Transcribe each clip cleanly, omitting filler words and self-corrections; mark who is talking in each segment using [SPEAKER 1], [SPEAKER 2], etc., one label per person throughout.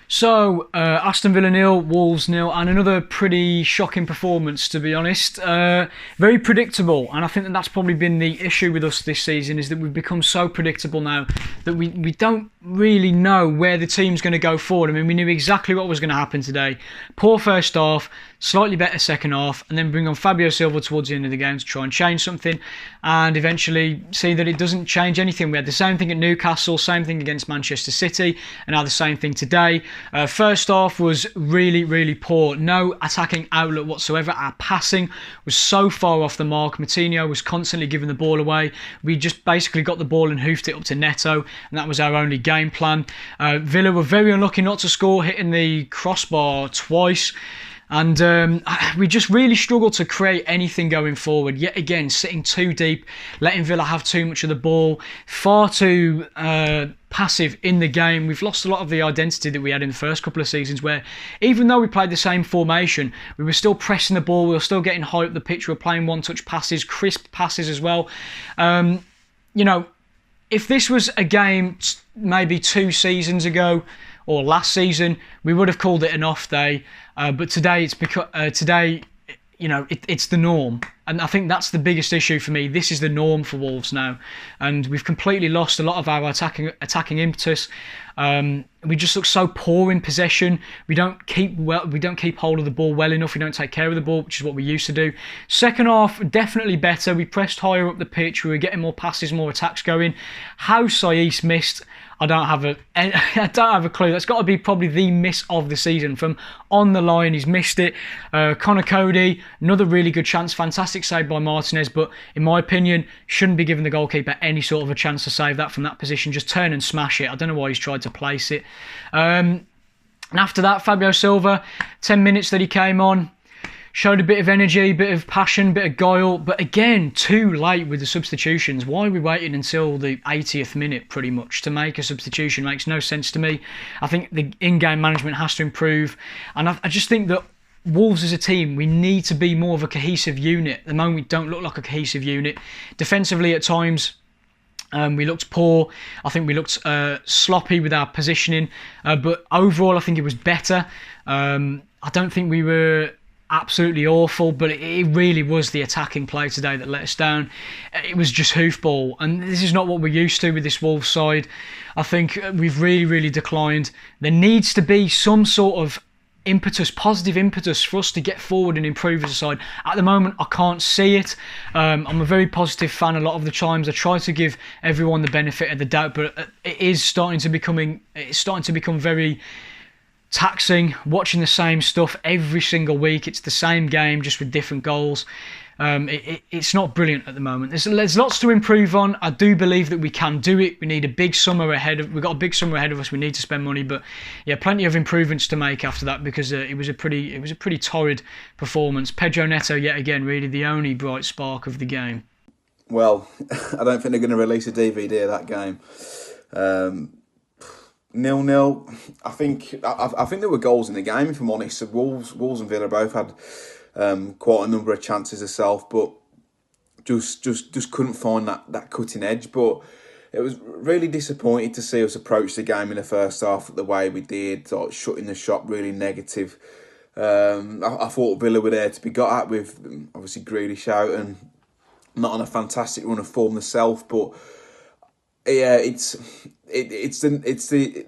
[SPEAKER 1] Aston Villa nil, Wolves nil, and another pretty shocking performance, to be honest. Very predictable, and I think that's probably been the issue with us this season, is that we've become so predictable now that we don't really know where the team's going to go forward. I mean, we knew exactly what was going to happen today. Poor first half, slightly better second half, and then bring on Fabio Silva towards the end of the game to try and change something, and eventually see that it doesn't change anything. We had the same thing at Newcastle, same thing against Manchester City, and now the same thing today. First half was really, really poor. No attacking outlet whatsoever. Our passing was so far off the mark. Moutinho was constantly giving the ball away. We just basically got the ball and hoofed it up to Neto, and that was our only game plan. Villa were very unlucky not to score, hitting the crossbar twice. And we just really struggled to create anything going forward. Yet again, sitting too deep, letting Villa have too much of the ball, far too passive in the game. We've lost a lot of the identity that we had in the first couple of seasons, where even though we played the same formation, we were still pressing the ball, we were still getting high up the pitch, we were playing one-touch passes, crisp passes as well. If this was a game maybe 2 seasons ago or last season, we would have called it an off day. But today, it's because it's the norm, and I think that's the biggest issue for me. This is the norm for Wolves now, and we've completely lost a lot of our attacking impetus. We just look so poor in possession. We don't keep hold of the ball well enough. We don't take care of the ball, which is what we used to do. Second half, definitely better. We pressed higher up the pitch. We were getting more passes, more attacks going. How Saiss missed, I don't have a clue. That's got to be probably the miss of the season. From on the line, he's missed it. Coady, another really good chance. Fantastic save by Martinez, but in my opinion, shouldn't be giving the goalkeeper any sort of a chance to save that from that position. Just turn and smash it. I don't know why he's tried to place it. And after that, Fabio Silva, 10 minutes that he came on, showed a bit of energy, bit of passion, bit of guile, but again, too late with the substitutions. Why are we waiting until the 80th minute, pretty much, to make a substitution? Makes no sense to me. I think the in-game management has to improve, and I just think that Wolves as a team, we need to be more of a cohesive unit. At the moment, we don't look like a cohesive unit. Defensively, at times, we looked poor. I think we looked sloppy with our positioning, but overall, I think it was better. I don't think we were absolutely awful, but it really was the attacking play today that let us down. It was just hoofball, and this is not what we're used to with this Wolves side. I think we've really, really declined. There needs to be some sort of impetus, positive impetus for us to get forward and improve as a side. At the moment, I can't see it. I'm a very positive fan a lot of the times. I try to give everyone the benefit of the doubt, but it's starting to become very taxing, watching the same stuff every single week. It's the same game, just with different goals. It's not brilliant at the moment. There's lots to improve on. I do believe that we can do it. We need a big summer ahead. We've got a big summer ahead of us. We need to spend money, but yeah, plenty of improvements to make after that, because it was a pretty torrid performance. Pedro Neto, yet again, really the only bright spark of the game.
[SPEAKER 2] Well, I don't think they're going to release a DVD of that game. 0-0. I think there were goals in the game, if I'm honest. Wolves and Villa both had quite a number of chances herself, but just couldn't find that cutting edge. But it was really disappointing to see us approach the game in the first half the way we did, like shutting the shop really negative. I thought Villa were there to be got at, with obviously Grealish out and not on a fantastic run of form themselves, but yeah, it's the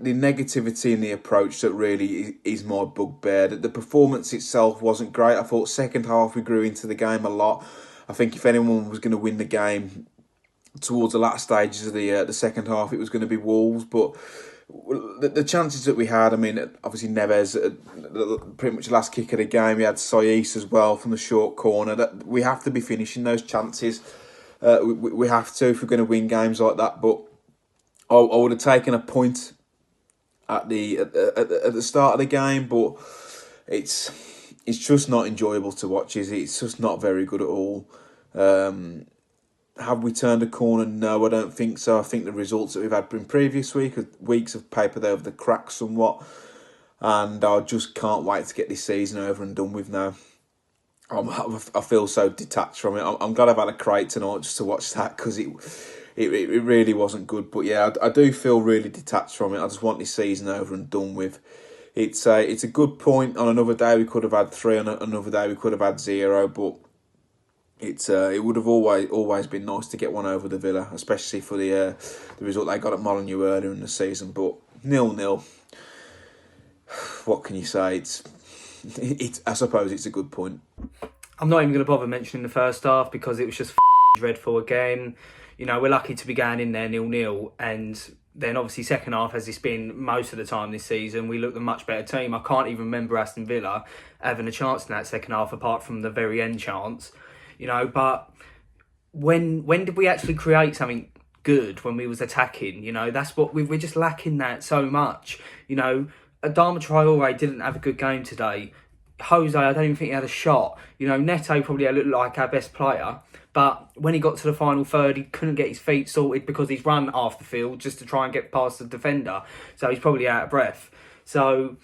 [SPEAKER 2] negativity in the approach that really is my bugbear. The performance itself wasn't great. I thought second half we grew into the game a lot. I think if anyone was going to win the game towards the last stages of the second half, it was going to be Wolves. But the chances that we had, I mean, obviously Neves, pretty much the last kick of the game. We had Saiss as well from the short corner. We have to be finishing those chances. We have to, if we're going to win games like that. But I would have taken a point at the start of the game, but it's just not enjoyable to watch, is it? It's just not very good at all. Have we turned a corner? No, I don't think so. I think the results that we've had in previous weeks have papered over the cracks somewhat, and I just can't wait to get this season over and done with now. I feel so detached from it. I'm glad I've had a crate tonight just to watch that, because it really wasn't good. But yeah, I do feel really detached from it. I just want this season over and done with. it's a good point. On another day we could have had 3. On another day we could have had 0. But it would have always been nice to get one over the Villa, especially for the result they got at Molineux earlier in the season. But 0-0. What can you say? It's I suppose it's a good point.
[SPEAKER 3] I'm not even going to bother mentioning the first half because it was just dreadful again. You know, we're lucky to be going in there 0-0, and then obviously second half, as it's been most of the time this season, we looked a much better team. I can't even remember Aston Villa having a chance in that second half apart from the very end chance. You know, but when did we actually create something good when we was attacking? You know, that's what we're just lacking that so much. You know, Adama Traore didn't have a good game today. Jose, I don't even think he had a shot. You know, Neto probably looked like our best player, but when he got to the final third, he couldn't get his feet sorted because he's run half the field just to try and get past the defender. So he's probably out of breath. So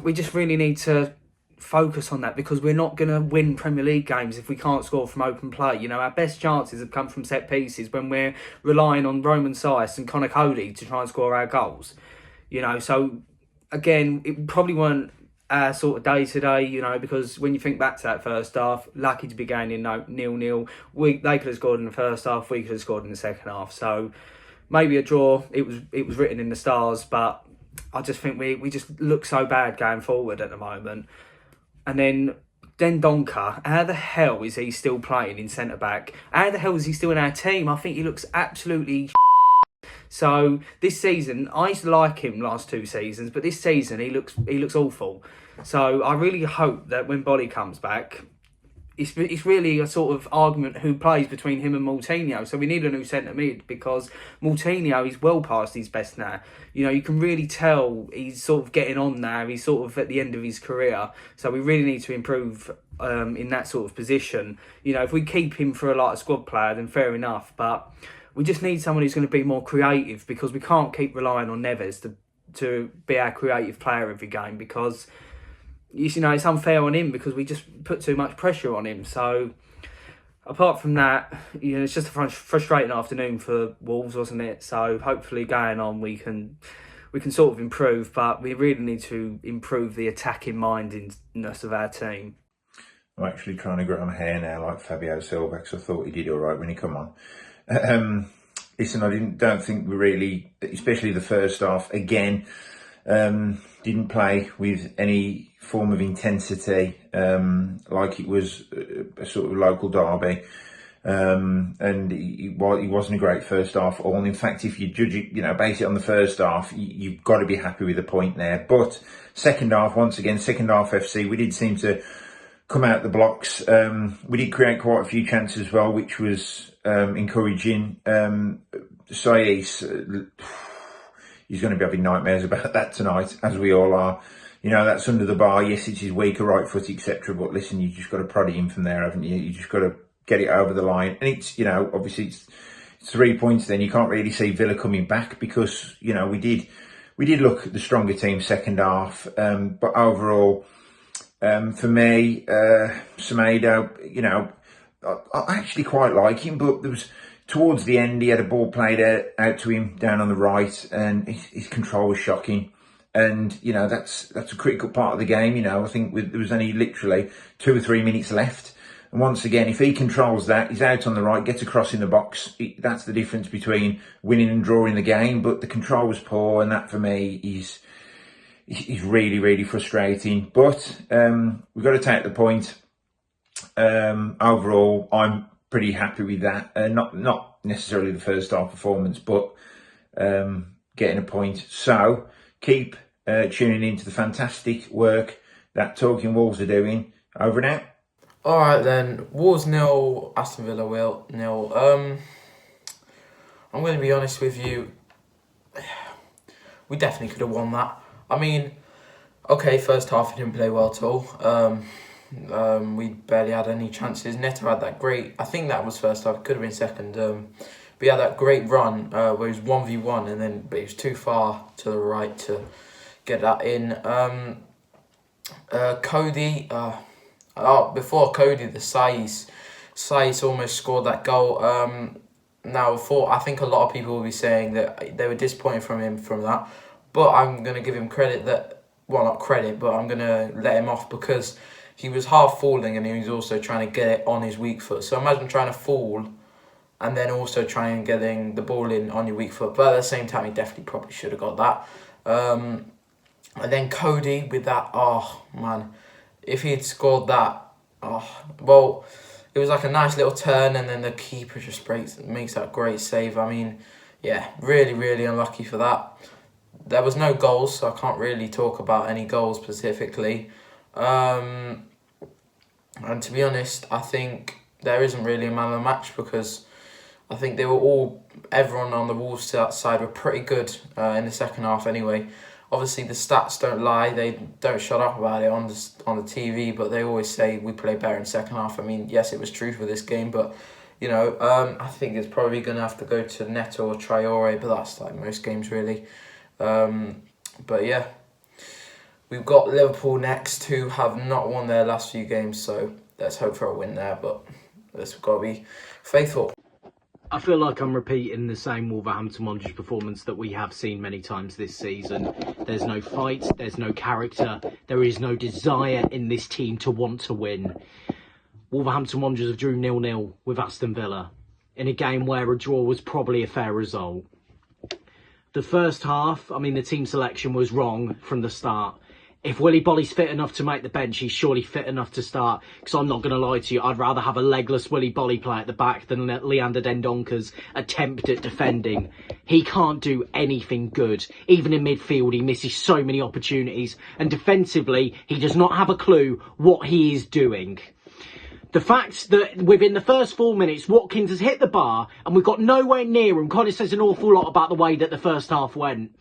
[SPEAKER 3] we just really need to focus on that because we're not going to win Premier League games if we can't score from open play. You know, our best chances have come from set pieces when we're relying on Roman Saiss and Coady to try and score our goals. You know, so again, it probably weren't our sort of day today, you know, because when you think back to that first half, lucky to be going in 0-0. They could have scored in the first half, we could have scored in the second half. So maybe a draw, it was written in the stars, but I just think we just look so bad going forward at the moment. And then Donker, how the hell is he still playing in centre back? How the hell is he still in our team? I think he looks absolutely. So this season, I used to like him last 2 seasons, but this season he looks awful. So I really hope that when Bolly comes back, it's really a sort of argument who plays between him and Moutinho. So we need a new centre mid because Moutinho is well past his best now. You know, you can really tell he's sort of getting on now. He's sort of at the end of his career. So we really need to improve in that sort of position. You know, if we keep him for a squad player, then fair enough. But we just need someone who's going to be more creative because we can't keep relying on Neves to be our creative player every game because, you know, it's unfair on him because we just put too much pressure on him. So apart from that, you know, it's just a frustrating afternoon for Wolves, wasn't it? So hopefully going on we can sort of improve, but we really need to improve the attacking mindedness of our team.
[SPEAKER 4] I'm actually trying to grow my hair now like Fabio Silva because I thought he did all right when he come on. Listen, I don't think we really, especially the first half, again, didn't play with any form of intensity, like it was a sort of local derby. And he wasn't a great first half at all. And in fact, if you judge it, you know, base it on the first half, you've got to be happy with the point there. But second half, once again, second half FC, we did seem to come out the blocks. We did create quite a few chances as well, which was encouraging. Saiss, he's going to be having nightmares about that tonight, as we all are. You know, that's under the bar. Yes, it's his weaker right foot, etc. But listen, you just got to prod it in from there, haven't you? You just got to get it over the line. And it's, you know, obviously it's 3 points then. You can't really see Villa coming back because, you know, we did look the stronger team second half. But overall, for me, Semedo, you know, I actually quite like him, but there was towards the end he had a ball played out to him down on the right, and his control was shocking. And you know that's a critical part of the game. You know, I think there was only literally 2 or 3 minutes left, and once again, if he controls that, he's out on the right, gets across in the box. That's the difference between winning and drawing the game. But the control was poor, and that for me is really, really frustrating. But we've got to take the point. Overall, I'm pretty happy with that. Not necessarily the first half performance, but getting a point. So keep tuning into the fantastic work that Talking Wolves are doing. Over and out.
[SPEAKER 5] All right then, Wolves 0, Aston Villa 0. I'm going to be honest with you. We definitely could have won that. I mean, okay, first half we didn't play well at all. We barely had any chances. Neto had that great, I think that was first half, could have been second. We had that great run where it was 1v1 but it was too far to the right to get that in. Coady, before Coady, the Saiss almost scored that goal. Now, I think a lot of people will be saying that they were disappointed from him from that, but I'm going to give him credit that well, not credit, but I'm going to let him off because he was half falling and he was also trying to get it on his weak foot. So imagine trying to fall and then also trying getting the ball in on your weak foot. But at the same time, he definitely probably should have got that. And then Coady with that, oh man, if he had scored that, well, it was like a nice little turn and then the keeper just makes that great save. I mean, yeah, really, really unlucky for that. There was no goals, so I can't really talk about any goals specifically. And to be honest, I think there isn't really a man of the match because I think everyone on the Wolves side were pretty good in the second half anyway. Obviously, the stats don't lie. They don't shut up about it on the TV, but they always say we play better in second half. I mean, yes, it was true for this game, but, you know, I think it's probably going to have to go to Neto or Traore, but that's like most games, really. But, yeah, we've got Liverpool next, who have not won their last few games, so let's hope for a win there, but we've got to be faithful.
[SPEAKER 6] I feel like I'm repeating the same Wolverhampton Wanderers performance that we have seen many times this season. There's no fight, there's no character, there is no desire in this team to want to win. Wolverhampton Wanderers have drew 0-0 with Aston Villa in a game where a draw was probably a fair result. The first half, I mean, the team selection was wrong from the start. If Willy Bolly's fit enough to make the bench, he's surely fit enough to start. Because I'm not going to lie to you, I'd rather have a legless Willy Bolly play at the back than Leander Dendonker's attempt at defending. He can't do anything good. Even in midfield, he misses so many opportunities. And defensively, he does not have a clue what he is doing. The fact that within the first 4 minutes, Watkins has hit the bar and we've got nowhere near him kind of says an awful lot about the way that the first half went.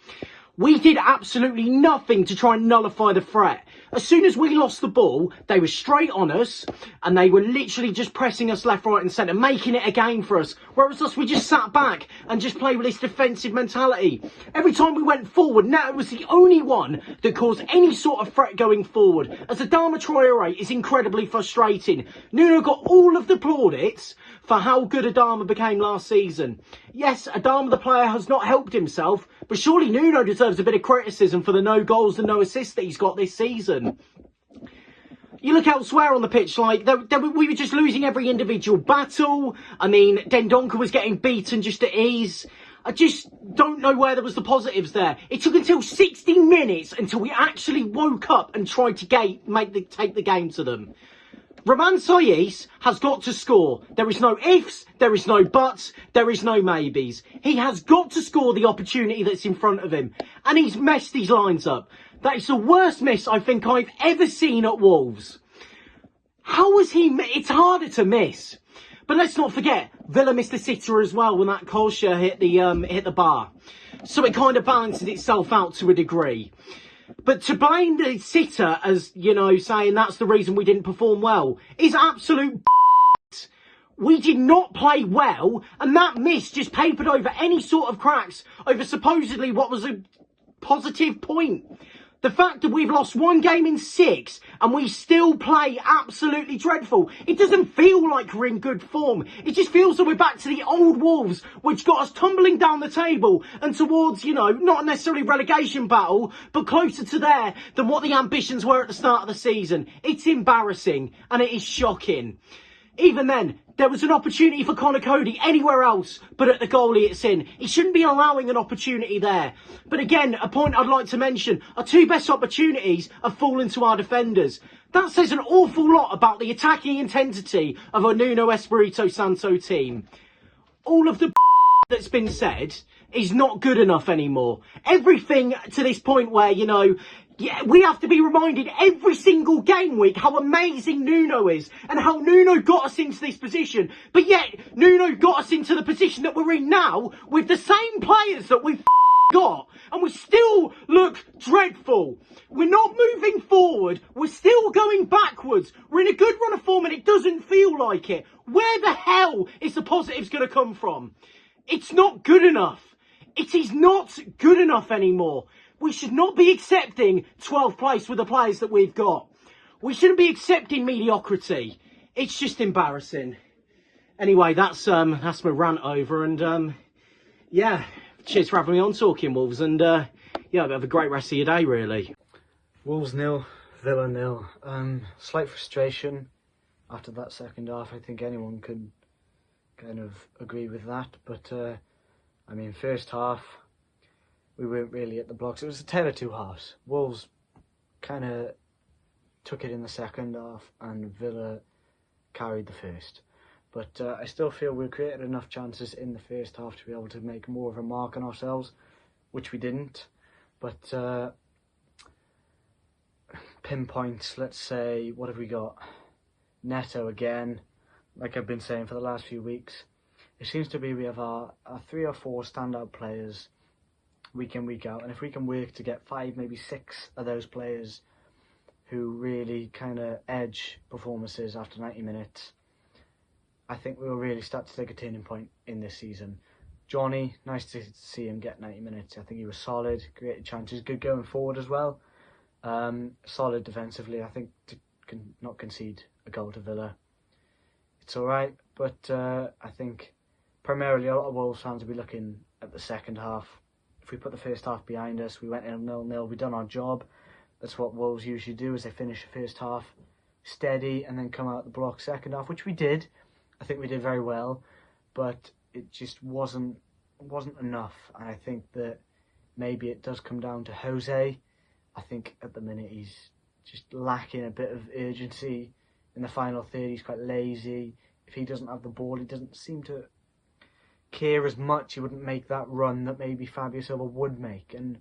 [SPEAKER 6] We did absolutely nothing to try and nullify the threat. As soon as we lost the ball, they were straight on us and they were literally just pressing us left, right and centre, making it a game for us. Whereas us, we just sat back and just played with this defensive mentality. Every time we went forward, Nato was the only one that caused any sort of threat going forward. As Adama Traore is incredibly frustrating. Nuno got all of the plaudits for how good Adama became last season. Yes, Adama the player has not helped himself, but surely Nuno deserves a bit of criticism for the no goals and no assists that he's got this season. You look elsewhere on the pitch, like we were just losing every individual battle. I mean, Dendonker was getting beaten just at ease. I just don't know where there was the positives there. It took until 60 minutes until we actually woke up and tried to take the game to them. Coady and Saiss has got to score. There is no ifs, there is no buts, there is no maybes. He has got to score the opportunity that's in front of him. And he's messed these lines up. That is the worst miss I think I've ever seen at Wolves. How was he... It's harder to miss. But let's not forget, Villa missed a sitter as well when that Kolscher hit the bar. So it kind of balances itself out to a degree. But to blame the sitter as, you know, saying that's the reason we didn't perform well is absolute b****. We did not play well, and that miss just papered over any sort of cracks over supposedly what was a positive point. The fact that we've lost 1 game in 6 and we still play absolutely dreadful. It doesn't feel like we're in good form. It just feels that we're back to the old Wolves, which got us tumbling down the table and towards, you know, not necessarily relegation battle, but closer to there than what the ambitions were at the start of the season. It's embarrassing and it is shocking. Even then, there was an opportunity for Conor Coady anywhere else but at the goalie it's in. He shouldn't be allowing an opportunity there. But again, a point I'd like to mention, our 2 best opportunities have fallen to our defenders. That says an awful lot about the attacking intensity of our Nuno Espirito Santo team. All of the that's been said is not good enough anymore. Everything to this point where, you know, yeah, we have to be reminded every single game week how amazing Nuno is and how Nuno got us into this position. But yet, Nuno got us into the position that we're in now with the same players that we've got. And we still look dreadful. We're not moving forward. We're still going backwards. We're in a good run of form and it doesn't feel like it. Where the hell is the positives going to come from? It's not good enough. It is not good enough anymore. We should not be accepting 12th place with the players that we've got. We shouldn't be accepting mediocrity. It's just embarrassing. Anyway, that's my rant over, and yeah, cheers for having me on Talking Wolves, and yeah, have a great rest of your day, really.
[SPEAKER 7] Wolves 0, Villa 0. Slight frustration after that second half. I think anyone could kind of agree with that. But, first half, we weren't really at the blocks. It was a tale of two halves. Wolves kind of took it in the second half and Villa carried the first. But I still feel we created enough chances in the first half to be able to make more of a mark on ourselves, which we didn't. But pinpoints, let's say, what have we got? Neto again, like I've been saying for the last few weeks. It seems to be we have our 3 or 4 standout players week in, week out. And if we can work to get 5, maybe 6 of those players who really kind of edge performances after 90 minutes, I think we'll really start to take a turning point in this season. Johnny, nice to see him get 90 minutes. I think he was solid, created chances, good going forward as well. Solid defensively. I think to not concede a goal to Villa, it's all right. But I think primarily a lot of Wolves fans will be looking at the second half. If we put the first half behind us, we went in 0-0, we done our job. That's what Wolves usually do, is they finish the first half steady and then come out the block second half, which we did. I think we did very well, but it just wasn't enough. And I think that maybe it does come down to Jose. I think at the minute he's just lacking a bit of urgency in the final third. He's quite lazy. If he doesn't have the ball, he doesn't seem to care as much. He wouldn't make that run that maybe Fabio Silva would make. And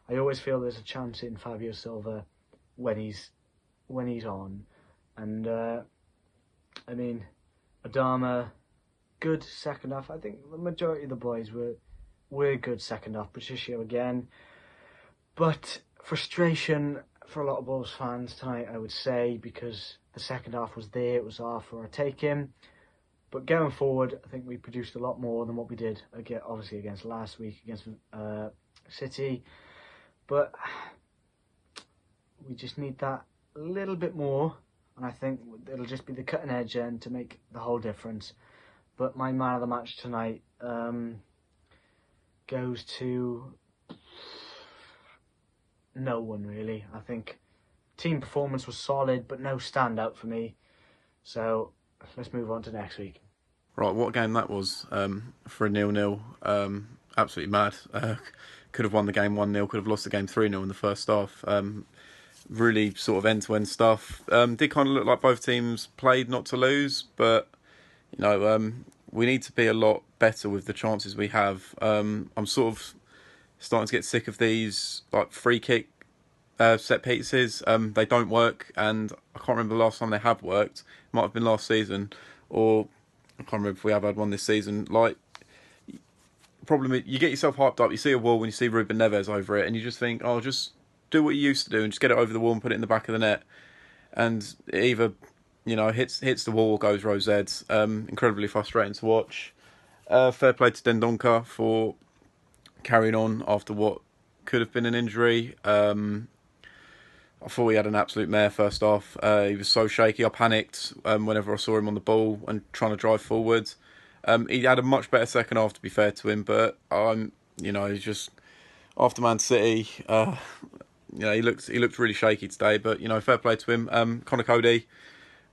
[SPEAKER 7] I always feel there's a chance in Fabio Silva when he's on. And Adama, good second half. I think the majority of the boys were good second half. Patricio again. But frustration for a lot of Wolves fans tonight, I would say, because the second half was there. It was our for a taking. But going forward, I think we produced a lot more than what we did, obviously, against last week, against City. But we just need that little bit more. And I think it'll just be the cutting edge end to make the whole difference. But my man of the match tonight goes to no one, really. I think team performance was solid, but no standout for me. So let's move on to next week.
[SPEAKER 8] Right, what a game that was for a 0-0. Absolutely mad. Could have won the game 1-0, could have lost the game 3-0 in the first half. Really sort of end-to-end stuff. Did kind of look like both teams played not to lose, but we need to be a lot better with the chances we have. I'm sort of starting to get sick of these like free kick set pieces. They don't work, and I can't remember the last time they have worked. It might have been last season, or I can't remember if we have had one this season. Like, problem is, you get yourself hyped up, you see a wall when you see Ruben Neves over it, and you just think, oh, just do what you used to do and just get it over the wall and put it in the back of the net. And it either, hits the wall or goes rose eds. Incredibly frustrating to watch. Fair play to Dendoncker for carrying on after what could have been an injury. I thought he had an absolute mare first half. He was so shaky. I panicked whenever I saw him on the ball and trying to drive forward. He had a much better second half, to be fair to him, but he's just after Man City. He looked really shaky today, but fair play to him. Conor Coady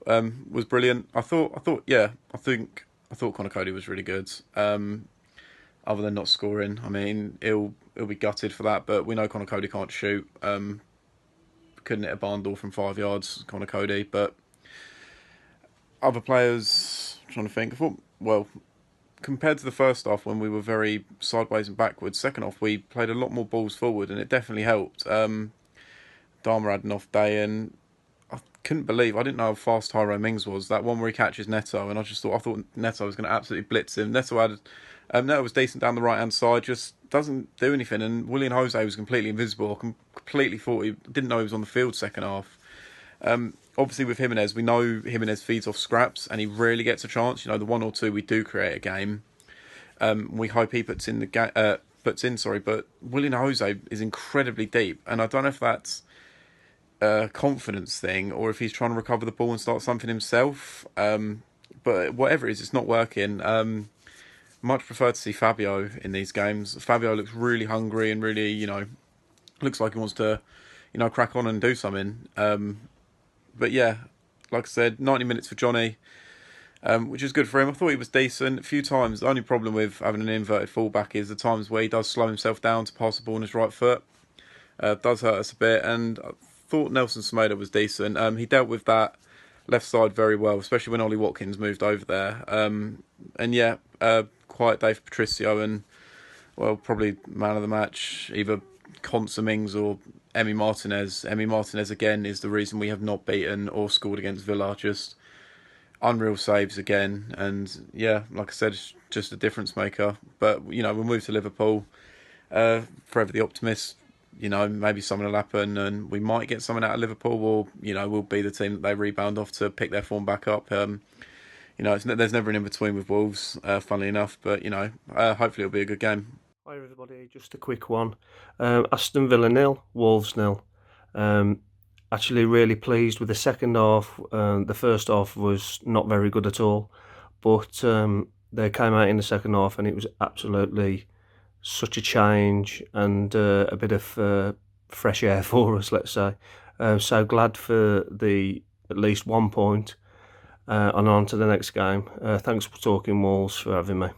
[SPEAKER 8] was brilliant. I thought Conor Coady was really good. Other than not scoring, I mean, he'll be gutted for that. But we know Conor Coady can't shoot. Couldn't hit a barn door from 5 yards, Conor Coady. But other players, I'm trying to think. I thought, well, compared to the first half when we were very sideways and backwards, second half we played a lot more balls forward, and it definitely helped. Dharma had an off day, and I didn't know how fast Tyrone Mings was. That one where he catches Neto, and I thought Neto was going to absolutely blitz him. Neto was decent down the right hand side, just doesn't do anything. And Willian Jose was completely invisible. I completely thought didn't know he was on the field second half. Obviously with Jimenez, we know Jimenez feeds off scraps, and he rarely gets a chance. The 1 or 2 we do create a game. We hope he puts in. But Willian Jose is incredibly deep, and I don't know if that's a confidence thing or if he's trying to recover the ball and start something himself. But whatever it is, it's not working. Much prefer to see Fabio in these games. Fabio looks really hungry and really, looks like he wants to, crack on and do something. But yeah, like I said, 90 minutes for Johnny, which is good for him. I thought he was decent a few times. The only problem with having an inverted fullback is the times where he does slow himself down to pass the ball on his right foot. Does hurt us a bit, and I thought Nelson Semedo was decent. He dealt with that left side very well, especially when Ollie Watkins moved over there. And yeah, quiet day for Patricio, and well, probably man of the match, either Consumings or Emi Martinez. Emi Martinez again is the reason we have not beaten or scored against Villa. Just unreal saves again, and yeah, like I said, it's just a difference maker. But we'll move to Liverpool. Forever the optimist. Maybe something will happen and we might get something out of Liverpool, or we'll be the team that they rebound off to pick their form back up. There's never an in between with Wolves, funnily enough. But hopefully it'll be a good game.
[SPEAKER 9] Hi everybody, just a quick one. Aston Villa 0, Wolves 0. Actually really pleased with the second half. The first half was not very good at all, but they came out in the second half and it was absolutely such a change and a bit of fresh air for us, let's say. So glad for the at least 1 point and on to the next game. Thanks for talking Wolves for having me.